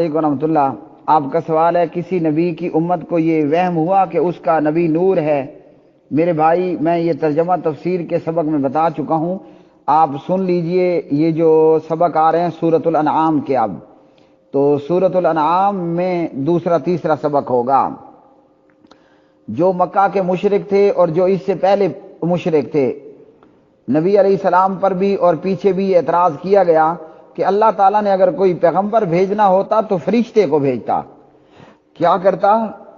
علیکم ورحمۃ اللہ۔ آپ کا سوال ہے کسی نبی کی امت کو یہ وہم ہوا کہ اس کا نبی نور ہے؟ میرے بھائی، میں یہ ترجمہ تفسیر کے سبق میں بتا چکا ہوں، آپ سن لیجئے۔ یہ جو سبق آ رہے ہیں سورۃ الانعام کے، اب تو سورۃ الانعام میں دوسرا تیسرا سبق ہوگا۔ جو مکہ کے مشرک تھے اور جو اس سے پہلے مشرک تھے، نبی علیہ السلام پر بھی اور پیچھے بھی یہ اعتراض کیا گیا کہ اللہ تعالیٰ نے اگر کوئی پیغمبر بھیجنا ہوتا تو فرشتے کو بھیجتا۔ کیا کرتا؟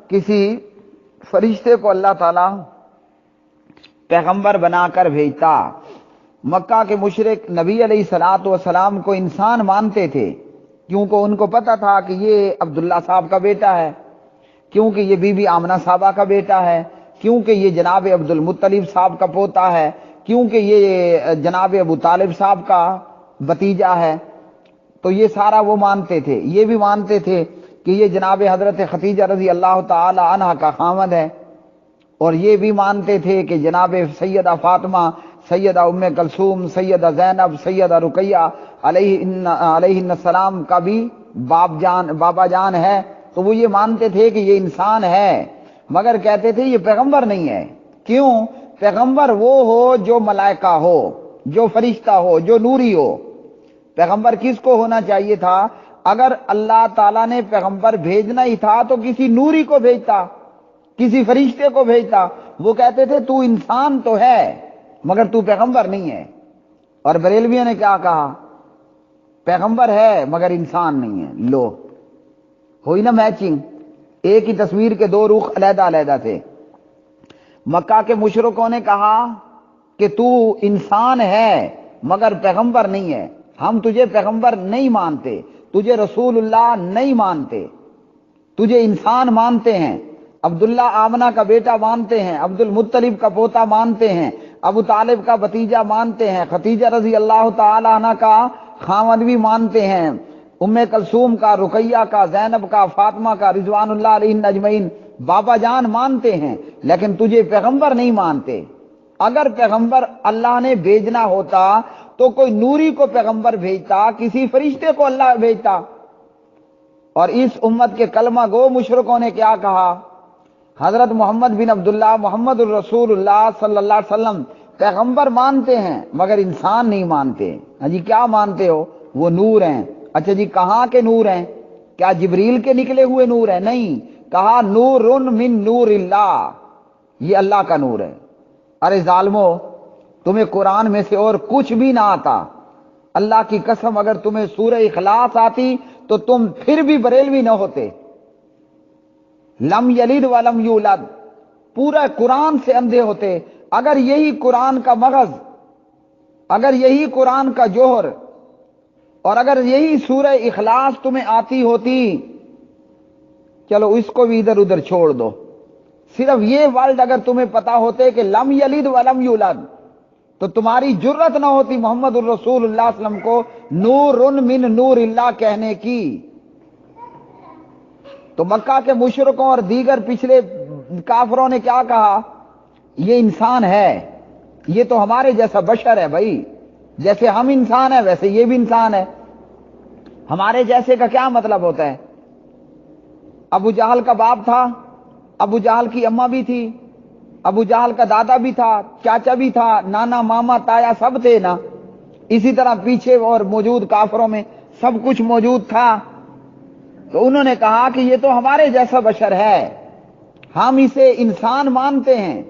کسی فرشتے کو اللہ تعالیٰ پیغمبر بنا کر بھیجتا۔ مکہ کے مشرک نبی علیہ السلام کو انسان مانتے تھے، کیونکہ ان کو پتا تھا کہ یہ عبداللہ صاحب کا بیٹا ہے، کیونکہ یہ بی بی آمنہ صاحبہ کا بیٹا ہے، کیونکہ یہ جناب عبد المطلب صاحب کا پوتا ہے، کیونکہ یہ جناب ابو طالب صاحب کا بتیجا ہے۔ تو یہ سارا وہ مانتے تھے۔ یہ بھی مانتے تھے کہ یہ جناب حضرت خدیجہ رضی اللہ تعالی عنہ کا خاوند ہے، اور یہ بھی مانتے تھے کہ جناب سیدہ فاطمہ، سیدہ ام کلثوم، سیدہ زینب، سیدہ رقیہ علیہ السلام کا بھی بابا جان ہے۔ تو وہ یہ مانتے تھے کہ یہ انسان ہے، مگر کہتے تھے یہ پیغمبر نہیں ہے۔ کیوں؟ پیغمبر وہ ہو جو ملائکہ ہو، جو فرشتہ ہو، جو نوری ہو۔ پیغمبر کس کو ہونا چاہیے تھا؟ اگر اللہ تعالیٰ نے پیغمبر بھیجنا ہی تھا تو کسی نوری کو بھیجتا، کسی فرشتے کو بھیجتا۔ وہ کہتے تھے تو انسان تو ہے مگر تو پیغمبر نہیں ہے۔ اور بریلویوں نے کیا کہا؟ پیغمبر ہے مگر انسان نہیں ہے۔ لو، ہوئی نا میچنگ؟ ایک ہی تصویر کے دو رخ علیحدہ علیحدہ تھے۔ مکہ کے مشرکوں نے کہا کہ تو انسان ہے مگر پیغمبر نہیں ہے، ہم تجھے پیغمبر نہیں مانتے، تجھے رسول اللہ نہیں مانتے، تجھے انسان مانتے ہیں، عبداللہ آمنہ کا بیٹا مانتے ہیں، عبد المطلب کا پوتا مانتے ہیں، ابو طالب کا بتیجا مانتے ہیں، خدیجہ رضی اللہ تعالی عنہ کا خاوند بھی مانتے ہیں، ام کلثوم کا، رقیہ کا، زینب کا، فاطمہ کا، رضوان اللہ علیہم اجمعین بابا جان مانتے ہیں، لیکن تجھے پیغمبر نہیں مانتے۔ اگر پیغمبر اللہ نے بھیجنا ہوتا تو کوئی نوری کو پیغمبر بھیجتا، کسی فرشتے کو اللہ بھیجتا۔ اور اس امت کے کلمہ گو مشرکوں نے کیا کہا؟ حضرت محمد بن عبداللہ محمد الرسول اللہ صلی اللہ علیہ وسلم پیغمبر مانتے ہیں مگر انسان نہیں مانتے۔ ہاں جی، کیا مانتے ہو؟ وہ نور ہیں۔ اچھا جی، کہاں کے نور ہیں؟ کیا جبریل کے نکلے ہوئے نور ہیں؟ نہیں، کہا نور من نور اللہ، یہ اللہ کا نور ہے۔ ارے ظالمو، تمہیں قرآن میں سے اور کچھ بھی نہ آتا، اللہ کی قسم اگر تمہیں سورہ اخلاص آتی تو تم پھر بھی بریلوی نہ ہوتے۔ لم یلد ولم یولد، پورا قرآن سے اندھے ہوتے۔ اگر یہی قرآن کا مغز، اگر یہی قرآن کا جوہر، اور اگر یہی سورہ اخلاص تمہیں آتی ہوتی، چلو اس کو بھی ادھر ادھر چھوڑ دو، صرف یہ ورڈ اگر تمہیں پتا ہوتے کہ لم یلد ولم یولد، تو تمہاری جرت نہ ہوتی محمد الرسول اللہ صلی اللہ علیہ وسلم کو نور من نور اللہ کہنے کی۔ تو مکہ کے مشرکوں اور دیگر پچھلے کافروں نے کیا کہا؟ یہ انسان ہے، یہ تو ہمارے جیسا بشر ہے بھائی، جیسے ہم انسان ہیں ویسے یہ بھی انسان ہے۔ ہمارے جیسے کا کیا مطلب ہوتا ہے؟ ابو جہل کا باپ تھا، ابو جہل کی اماں بھی تھی، ابو جہل کا دادا بھی تھا، چاچا بھی تھا، نانا ماما تایا سب تھے نا۔ اسی طرح پیچھے اور موجود کافروں میں سب کچھ موجود تھا۔ تو انہوں نے کہا کہ یہ تو ہمارے جیسا بشر ہے، ہم اسے انسان مانتے ہیں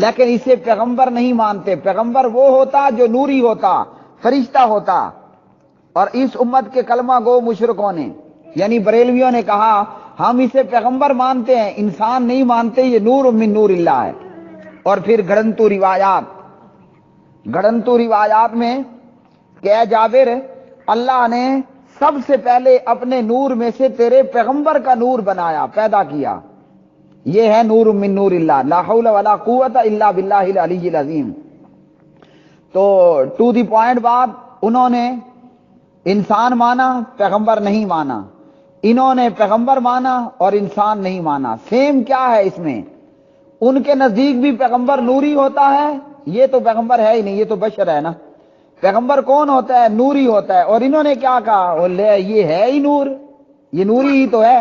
لیکن اسے پیغمبر نہیں مانتے۔ پیغمبر وہ ہوتا جو نوری ہوتا، فرشتہ ہوتا۔ اور اس امت کے کلمہ گو مشرکوں نے یعنی بریلویوں نے کہا ہم اسے پیغمبر مانتے ہیں، انسان نہیں مانتے، یہ نور من نور اللہ ہے۔ اور پھر گھڑنتو روایات میں کہ اے جابر، اللہ نے سب سے پہلے اپنے نور میں سے تیرے پیغمبر کا نور بنایا، پیدا کیا، یہ ہے نور من نور اللہ، لا حول ولا قوت الا باللہ العلی العظیم۔ تو ٹو دی پوائنٹ بات، انہوں نے انسان مانا، پیغمبر نہیں مانا، انہوں نے پیغمبر مانا اور انسان نہیں مانا۔ سیم کیا ہے اس میں؟ ان کے نزدیک بھی پیغمبر نوری ہوتا ہے، یہ تو پیغمبر ہے ہی نہیں، یہ تو بشر ہے نا۔ پیغمبر کون ہوتا ہے؟ نوری ہوتا ہے۔ اور انہوں نے کیا کہا؟ یہ ہے ہی نور، یہ نوری ہی تو ہے.